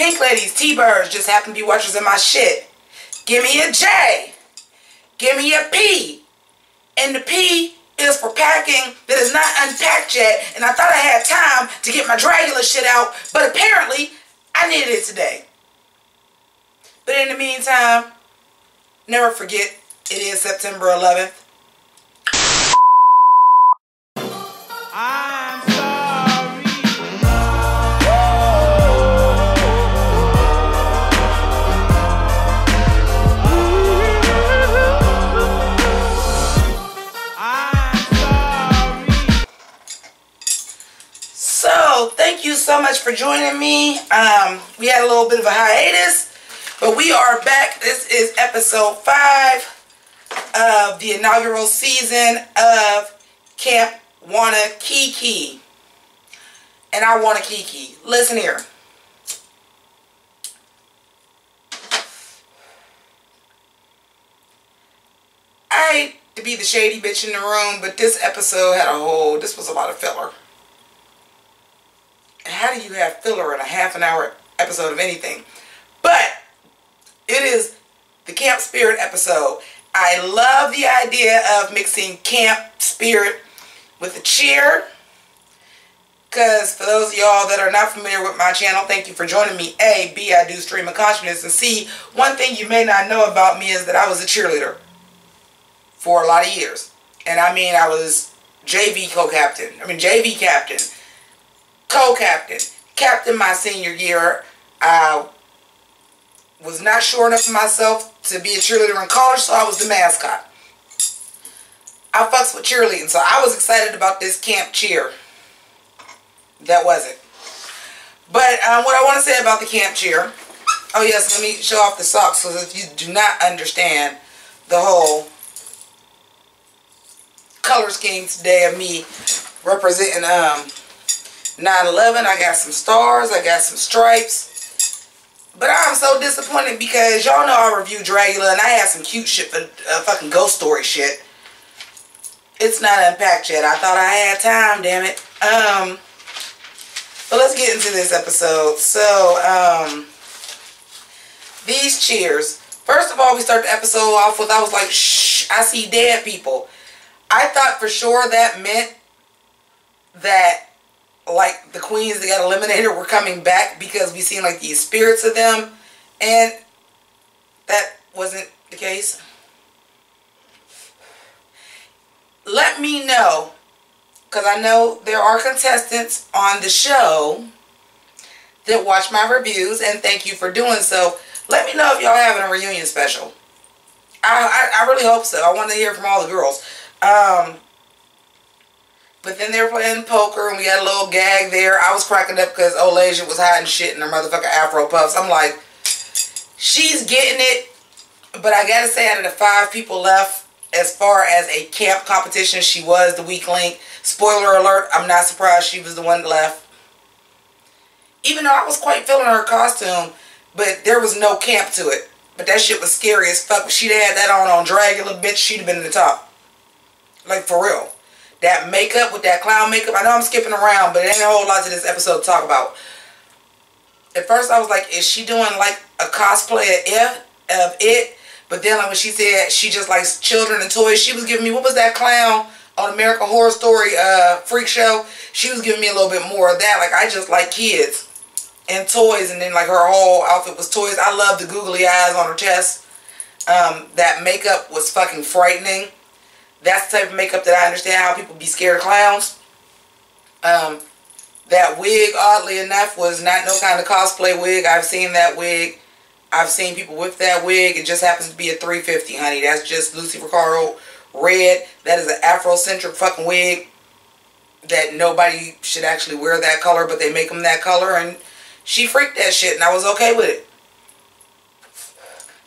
Pink ladies, T-birds, just happen to be watchers of my shit. Give me a J. Give me a P. And the P is for packing that is not unpacked yet. And I thought I had time to get my Dragula shit out, but apparently I needed it today. But in the meantime, never forget, it is September 11th. I'm sorry. I'm sorry. So, thank you so much for joining me. We had a little bit of a hiatus, but we are back. This is episode 5 of the inaugural season of Camp Wannakiki. And I Wannakiki. Listen here. I hate to be the shady bitch in the room, but this episode had this was a lot of filler. And how do you have filler in a half-an-hour episode of anything? But it is the camp spirit episode. I love the idea of mixing camp spirit with the cheer. Because for those of y'all that are not familiar with my channel, thank you for joining me. A, B, I do stream of consciousness. And C, one thing you may not know about me is that I was a cheerleader for a lot of years. And I mean, I was JV co-captain. JV captain. Co-captain. Captain my senior year. I was not sure enough of myself to be a cheerleader in college, so I was the mascot. I fucks with cheerleading, so I was excited about this camp cheer. That wasn't. But what I want to say about the camp cheer. Oh yes, let me show off the socks, so if you do not understand the whole color scheme today of me representing 9/11. I got some stars, I got some stripes. But I'm so disappointed because y'all know I reviewed Dragula and I had some cute shit for fucking ghost story shit. It's not unpacked yet. I thought I had time, damn it. But let's get into this episode. So, these cheers. First of all, we start the episode off with, I was like, shh, I see dead people. I thought for sure that meant that like the queens that got eliminated were coming back because we seen like these spirits of them, and that wasn't the case. Let me know, because I know there are contestants on the show that watch my reviews, and thank you for doing so. Let me know if y'all having a reunion special. I really hope so. I want to hear from all the girls. But then they were playing poker, and we had a little gag there. I was cracking up because Olasia was hiding shit in her motherfucking Afro puffs. I'm like, she's getting it. But I gotta say, out of the 5 people left, as far as a camp competition, she was the weak link. Spoiler alert, I'm not surprised she was the one that left. Even though I was quite feeling her costume, but there was no camp to it. But that shit was scary as fuck. If she'd had that on Dragula, bitch, she'd have been in the top. Like, for real. That makeup with that clown makeup. I know I'm skipping around, but there ain't a whole lot to this episode to talk about. At first I was like, is she doing like a cosplay of it? But then like when she said she just likes children and toys, she was giving me, what was that clown on American Horror Story Freak Show? She was giving me a little bit more of that. Like, I just like kids and toys, and then like her whole outfit was toys. I love the googly eyes on her chest. That makeup was fucking frightening. That's the type of makeup that I understand how people be scared of clowns. That wig, oddly enough, was not no kind of cosplay wig. I've seen that wig. I've seen people with that wig. It just happens to be a 350, honey. That's just Lucy Ricardo red. That is an Afrocentric fucking wig that nobody should actually wear that color, but they make them that color, and she freaked that shit, and I was okay with it.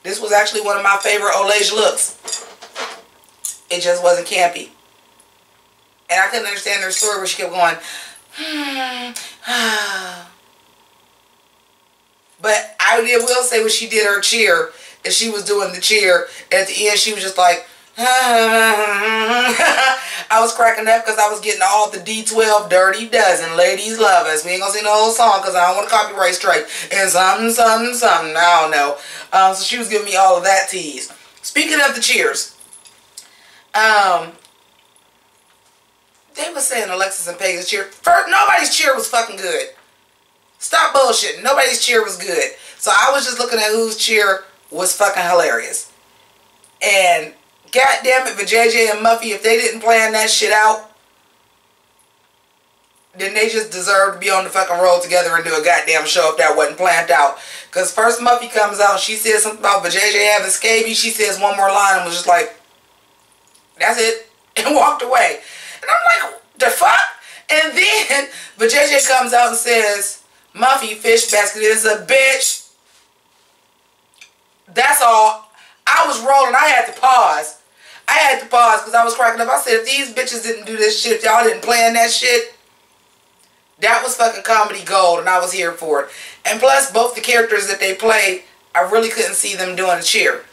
This was actually one of my favorite Olasia looks. It just wasn't campy. And I couldn't understand her story where she kept going, But I will say when she did her cheer, and she was doing the cheer, at the end she was just like, I I was cracking up because I was getting all the D12 Dirty Dozen. Ladies love us. We ain't gonna sing the whole song because I don't want a copyright strike. And something, something, something. I don't know. So she was giving me all of that tease. Speaking of the cheers, they were saying Alexis and Peggy's cheer. First, nobody's cheer was fucking good. Stop bullshitting. Nobody's cheer was good. So I was just looking at whose cheer was fucking hilarious. And goddamn it, for JJ and Muffy, if they didn't plan that shit out, then they just deserve to be on the fucking road together and do a goddamn show if that wasn't planned out. Because first Muffy comes out and she says something about JJ having scabies. She says one more line and was just like, that's it. And walked away. And I'm like, the fuck? And then JJ comes out and says, Muffy, fish basket is a bitch. That's all. I was rolling. I had to pause. I had to pause because I was cracking up. I said, if these bitches didn't do this shit, if y'all didn't plan that shit, that was fucking comedy gold, and I was here for it. And plus, both the characters that they played, I really couldn't see them doing a cheer.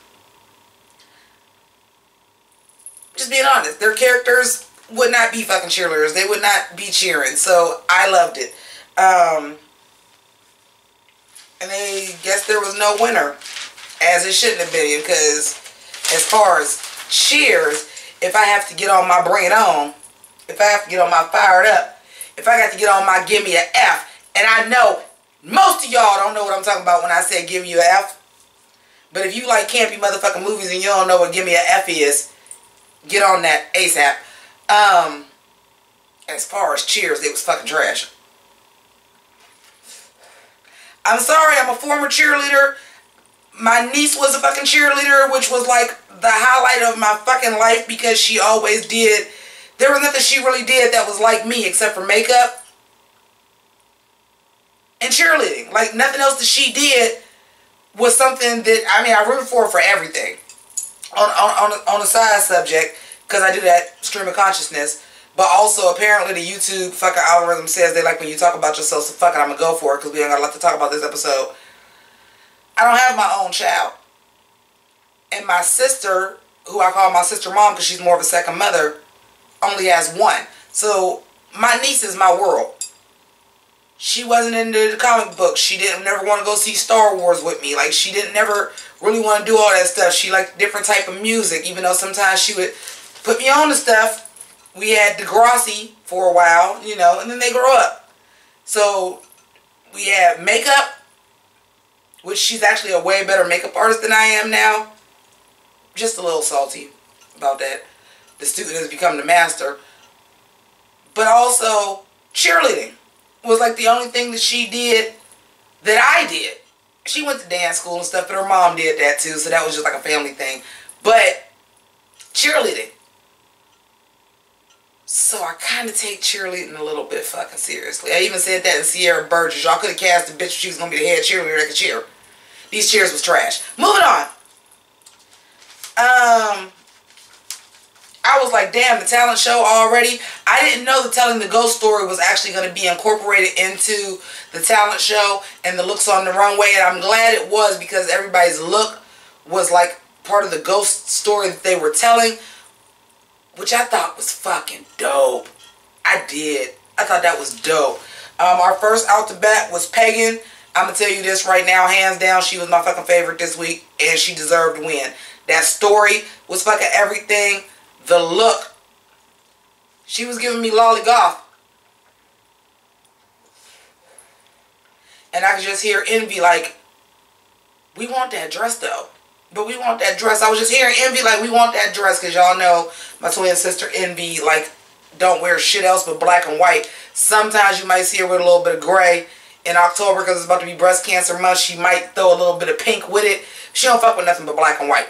Just being honest, their characters would not be fucking cheerleaders. They would not be cheering. So I loved it. And I guess there was no winner, as it shouldn't have been, because as far as cheers, if I have to get on my bring it on, if I have to get on my fired up, if I got to get on my give me an F, and I know most of y'all don't know what I'm talking about when I say give you an F, but if you like campy motherfucking movies and you don't know what give me an F is, get on that ASAP. As far as cheers, it was fucking trash. I'm sorry, I'm a former cheerleader. My niece was a fucking cheerleader, which was like the highlight of my fucking life because she always did. There was nothing she really did that was like me except for makeup and cheerleading. Like nothing else that she did was something that, I mean, I rooted for her for everything. On a side subject, because I do that stream of consciousness. But also, apparently, the YouTube fucking algorithm says they like when you talk about yourself, so fuck it, I'm going to go for it, because we ain't got a lot to talk about this episode. I don't have my own child. And my sister, who I call my sister mom, because she's more of a second mother, only has one. So, my niece is my world. She wasn't into the comic books. She didn't never want to go see Star Wars with me. Like, she didn't never really want to do all that stuff. She liked different type of music, even though sometimes she would put me on the stuff. We had Degrassi for a while, you know, and then they grow up. So, we have makeup, which she's actually a way better makeup artist than I am now. Just a little salty about that. The student has become the master. But also, cheerleading was like the only thing that she did that I did. She went to dance school and stuff, but her mom did that too, so that was just like a family thing. But, cheerleading. So I kind of take cheerleading a little bit fucking seriously. I even said that in Sierra Burgess. Y'all could have cast a bitch if she was going to be the head cheerleader that could cheer. These cheers was trash. Moving on. I was like, damn, the talent show already? I didn't know the Telling the Ghost story was actually going to be incorporated into the talent show and the looks on the runway. And I'm glad it was because everybody's look was like part of the ghost story that they were telling, which I thought was fucking dope. I did. I thought that was dope. Our first out the bat was Pagan. I'm going to tell you this right now, hands down, she was my fucking favorite this week, and she deserved to win. That story was fucking everything. The look. She was giving me lollygoth. And I could just hear Envy like, we want that dress though. But we want that dress. I was just hearing Envy like, we want that dress. Because y'all know my twin sister Envy like don't wear shit else but black and white. Sometimes you might see her with a little bit of gray. In October, because it's about to be breast cancer month, she might throw a little bit of pink with it. She don't fuck with nothing but black and white.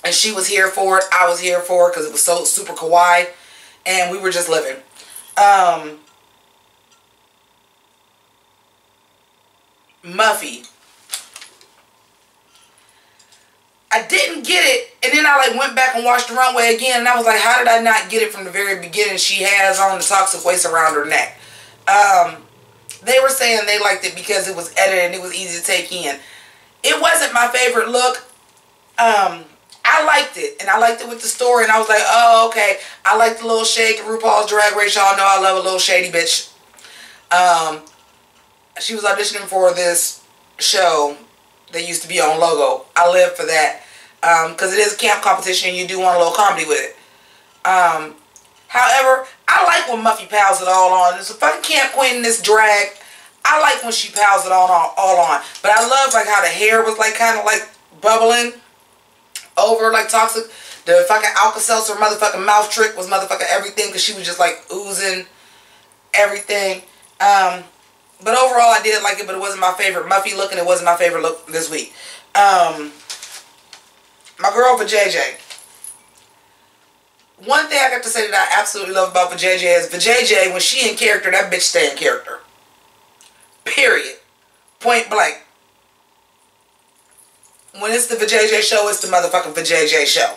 And she was here for it. I was here for it because it was so super kawaii. And we were just living. Muffy. I didn't get it. And then I like went back and watched the runway again. And I was like, how did I not get it from the very beginning? She has on the toxic waist around her neck. They were saying they liked it because it was edited and it was easy to take in. It wasn't my favorite look. I I liked it, and I liked it with the story, and I was like, oh, okay. I like the little shade to RuPaul's Drag Race. Y'all know I love a little shady bitch. She was auditioning for this show that used to be on Logo. I live for that, because it is a camp competition, and you do want a little comedy with it. However, I like when Muffy pals it all on. There's a fucking camp queen in this drag. I like when she pals it all on. But I love like how the hair was like kind of like bubbling over like toxic. The fucking Alka-Seltzer motherfucking mouth trick was motherfucking everything, because she was just like oozing everything. But overall I did like it, but it wasn't my favorite Muffy look, and it wasn't my favorite look this week. My girl Vajayjay. One thing I got to say that I absolutely love about Vajayjay is Vajayjay, when she in character, that bitch stay in character. Period. Point blank. When it's the Vajayjay show, it's the motherfucking Vajayjay show.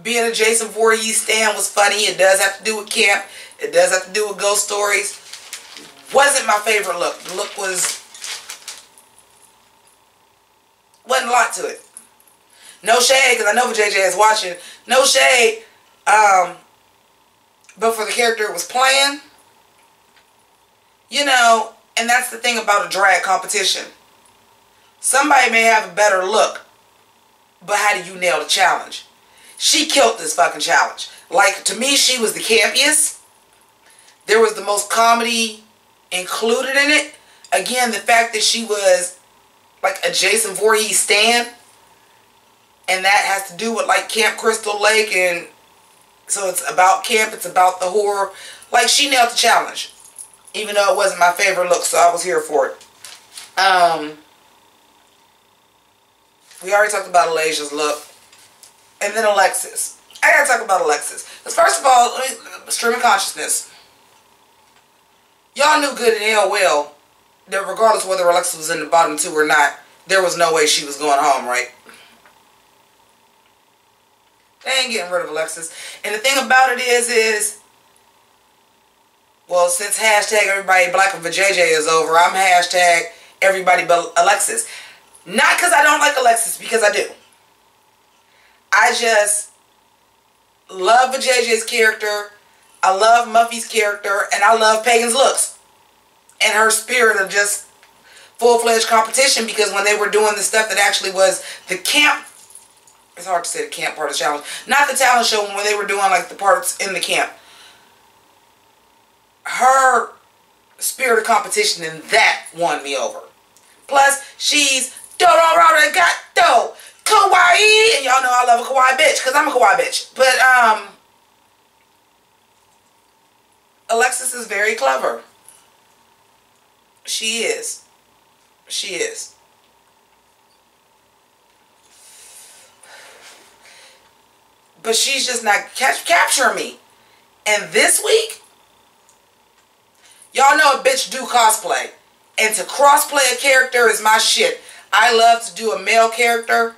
Being a Jason Voorhees stan was funny. It does have to do with camp. It does have to do with ghost stories. Wasn't my favorite look. The look wasn't a lot to it. No shade, because I know Vajayjay is watching. No shade. But for the character it was playing, you know, and that's the thing about a drag competition. Somebody may have a better look, but how do you nail the challenge? She killed this fucking challenge. Like, to me, she was the campiest. There was the most comedy included in it. Again, the fact that she was like a Jason Voorhees stan, and that has to do with like Camp Crystal Lake, and so it's about camp, it's about the horror. Like, she nailed the challenge, even though it wasn't my favorite look, so I was here for it. We already talked about Alacia's look. And then Alexis. I gotta talk about Alexis. Because first of all, stream of consciousness. Y'all knew good and hell well that regardless of whether Alexis was in the bottom two or not, there was no way she was going home, right? They ain't getting rid of Alexis. And the thing about it is, well, since hashtag everybody black and Vajayjay is over, I'm hashtag everybody but Alexis. Not because I don't like Alexis, because I do. I just love Vajayjay's character. I love Muffy's character. And I love Pagan's looks. And her spirit of just full-fledged competition, because when they were doing the stuff that actually was the camp, it's hard to say the camp part of the challenge. Not the talent show, when they were doing like the parts in the camp. Her spirit of competition in that won me over. Plus, she's gato kawaii, and y'all know I love a kawaii bitch, because I'm a kawaii bitch. But Alexis is very clever. She is. She is. But she's just not capturing me. And this week, y'all know a bitch do cosplay. And to crossplay a character is my shit. I love to do a male character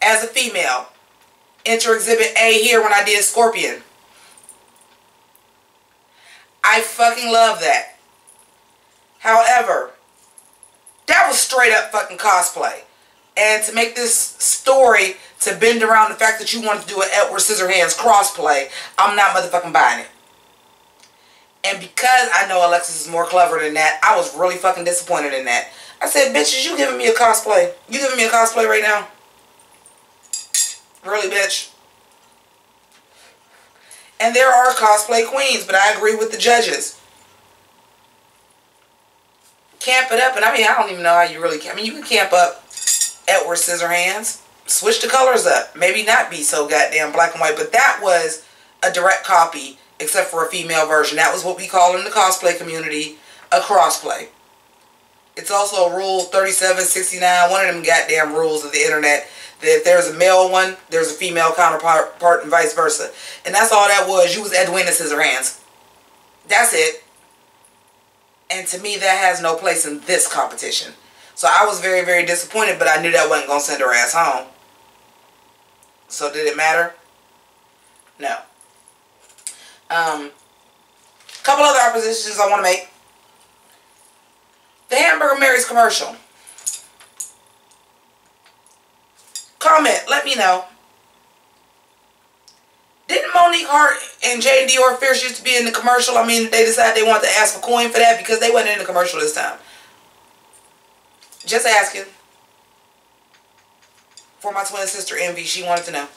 as a female. Enter Exhibit A here when I did Scorpion. I fucking love that. However, that was straight up fucking cosplay. And to make this story to bend around the fact that you want to do an Edward Scissorhands crossplay, I'm not motherfucking buying it. And because I know Alexis is more clever than that, I was really fucking disappointed in that. I said, bitch, is you giving me a cosplay? You giving me a cosplay right now? Really, bitch? And there are cosplay queens, but I agree with the judges. Camp it up, and I mean, I don't even know how you really can. I mean, you can camp up Edward Scissorhands. Switch the colors up. Maybe not be so goddamn black and white, but that was a direct copy, except for a female version. That was what we call in the cosplay community a crossplay. It's also Rule 3769, one of them goddamn rules of the internet, that if there's a male one, there's a female counterpart and vice versa. And that's all that was. You was Edwina Scissorhands. That's it. And to me, that has no place in this competition. So I was very, very disappointed, but I knew that wasn't going to send her ass home. So did it matter? No. Couple other oppositions I want to make. The Hamburger Mary's commercial. comment. Let me know. Didn't Monique Hart and Jane Dior Fierce used to be in the commercial? I mean, they decided they wanted to ask for coin for that because they wasn't in the commercial this time. Just asking. For my twin sister Envy, she wanted to know.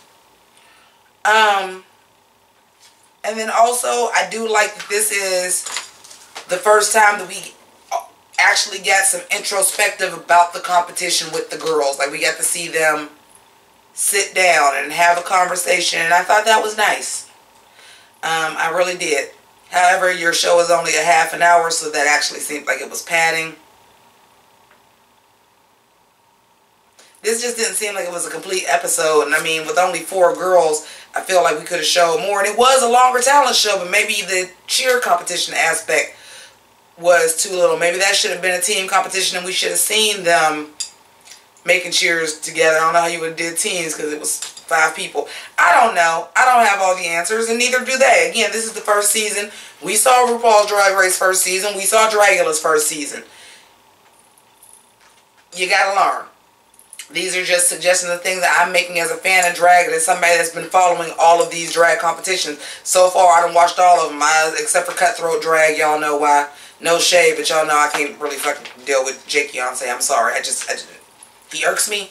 And then also, I do like that this is the first time that we actually got some introspective about the competition with the girls. Like, we got to see them sit down and have a conversation, and I thought that was nice. I really did. However, your show is only a half an hour, so that actually seemed like it was padding. This just didn't seem like it was a complete episode, and I mean, with only 4 girls, I feel like we could have showed more, and it was a longer talent show, but maybe the cheer competition aspect was too little. Maybe that should have been a team competition, and we should have seen them making cheers together. I don't know how you would have did teams because it was 5 people. I don't know. I don't have all the answers, and neither do they. Again, this is the first season. We saw RuPaul's Drag Race first season. We saw Dragula's first season. You gotta learn. These are just suggestions of things that I'm making as a fan of drag and as somebody that's been following all of these drag competitions. So far, I done watched all of them, except for Cutthroat Drag. Y'all know why. No shade, but y'all know I can't really fucking deal with JImmiPynk. I'm sorry. I just he irks me.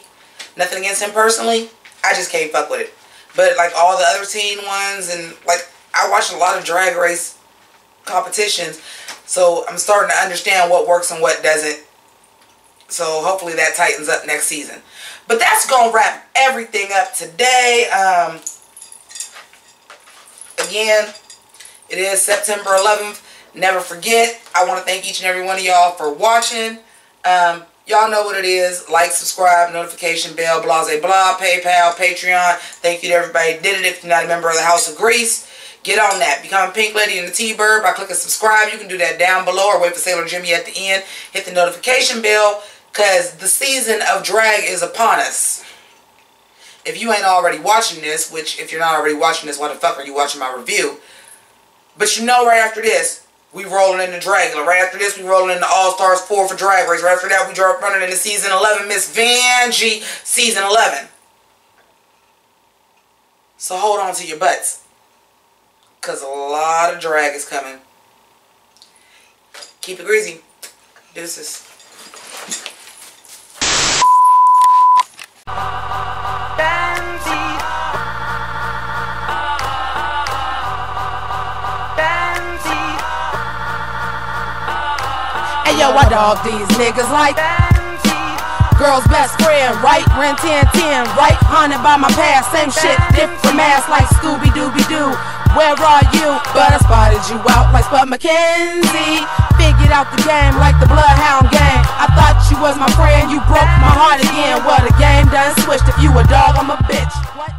Nothing against him personally. I just can't fuck with it. But like all the other teen ones, and like I watched a lot of drag race competitions, so I'm starting to understand what works and what doesn't. So hopefully that tightens up next season. But that's going to wrap everything up today. Again, it is September 11th. Never forget, I want to thank each and every one of y'all for watching. Y'all know what it is. Like, subscribe, notification bell, blah, blah, blah, PayPal, Patreon. Thank you to everybody who did it. If you're not a member of the House of Grease, get on that. Become a Pink Lady and the T-Bird by clicking subscribe. You can do that down below or wait for Sailor Jimmy at the end. Hit the notification bell, because the season of drag is upon us. If you ain't already watching this, which if you're not already watching this, why the fuck are you watching my review? But you know right after this, we rolling into Dragula. Right after this, we rolling into All-Stars 4 for Drag Race. Right after that, we running into Season 11, Miss Vanjie, Season 11. So hold on to your butts, because a lot of drag is coming. Keep it greasy. Deuces. Hey yo, I dog these niggas like girl's best friend, right? Ren 1010, right? Haunted by my past, same shit, different mask like Scooby-Dooby-Doo. Where are you? But I spotted you out like Spud McKenzie. Figured out the game like the Bloodhound game. I thought you was my friend, you broke my heart again. Well, the game done switched. If you a dog, I'm a bitch. What?